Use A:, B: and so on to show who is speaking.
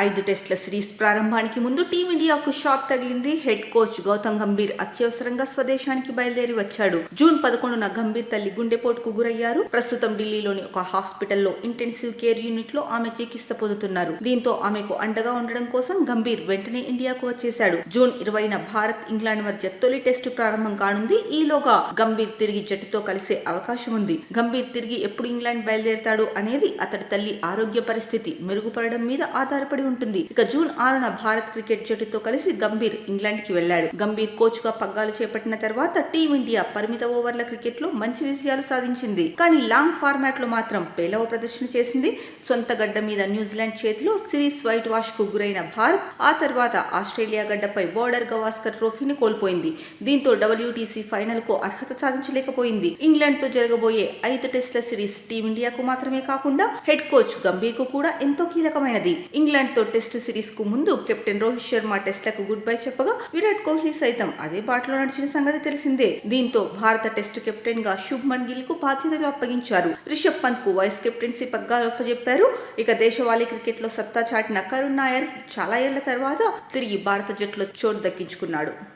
A: 5 టెస్టుల సిరీస్ ప్రారంభానికి ముందు టీమిండియాకు షాక్ తగిలింది. హెడ్ కోచ్ గౌతమ్ గంభీర్ అత్యవసరంగా స్వదేశానికి బయలుదేరి వచ్చాడు. జూన్ 11న గంభీర్ తల్లి గుండెపోటుకు గురయ్యారు. ప్రస్తుతం ఢిల్లీలోని ఒక హాస్పిటల్లో ఇంటెన్సివ్ కేర్ యూనిట్ లో ఆమె చికిత్స పొందుతున్నారు. దీంతో ఆమెకు అండగా ఉండడం కోసం గంభీర్ వెంటనే ఇండియాకు వచ్చేశాడు. జూన్ 20న భారత్ ఇంగ్లాండ్ మధ్య తొలి టెస్టు ప్రారంభం కానుంది. ఈలోగా గంభీర్ తిరిగి జట్టుతో కలిసే అవకాశం ఉంది. గంభీర్ తిరిగి ఎప్పుడు ఇంగ్లాండ్ బయలుదేరతాడు అనేది అతడి తల్లి ఆరోగ్య పరిస్థితి మెరుగుపడడం మీద ఆధారపడి ఉంటుంది. ఇక జూన్ 6న భారత్ క్రికెట్ జట్టుతో కలిసి గంభీర్ ఇంగ్లాండ్ కి వెళ్లాడు. గంభీర్ కోచ్ గా పగ్గాలు చేపట్టిన తర్వాత టీమిండియా పరిమిత ఓవర్ల క్రికెట్ లో మంచి విజయాలు సాధించింది. కానీ లాంగ్ ఫార్మాట్ లో మాత్రం పేలవ ప్రదర్శన చేసింది. సొంత గడ్డ మీద న్యూజిలాండ్ చేతిలో సిరీస్ వైట్ వాష్ కు గురైన భారత్ ఆ తర్వాత ఆస్ట్రేలియా గడ్డపై బోర్డర్ గవాస్కర్ ట్రోఫీని కోల్పోయింది. దీంతో WTC ఫైనల్ కు అర్హత సాధించలేకపోయింది. ఇంగ్లాండ్ తో జరగబోయే 5 టెస్టుల సిరీస్ టీమిండియాకు మాత్రమే కాకుండా హెడ్ కోచ్ గంభీర్ కు కూడా ఎంతో కీలకమైనది. ఇంగ్లాండ్ తో టెస్ట్ సిరీస్ కు ముందు కెప్టెన్ రోహిత్ శర్మ టెస్ట్లకు గుడ్ బై చెప్పగా విరాట్ కోహ్లీ సైతం అదే బాటలో నడిచిన సంగతి తెలిసిందే. దీంతో భారత టెస్ట్ కెప్టెన్ గా శుభ్మన్ గిల్ కు బాధ్యతలు అప్పగించారు. రిషబ్ పంత్ కు వైస్ కెప్టెన్సీ పగ్గాలు అప్పచెప్పారు. ఇక దేశవాళీ క్రికెట్ లో సత్తా చాటిన కరుణ్ నాయర్ చాలా ఏళ్ల తర్వాత తిరిగి భారత జట్టులో చోటు దక్కించుకున్నాడు.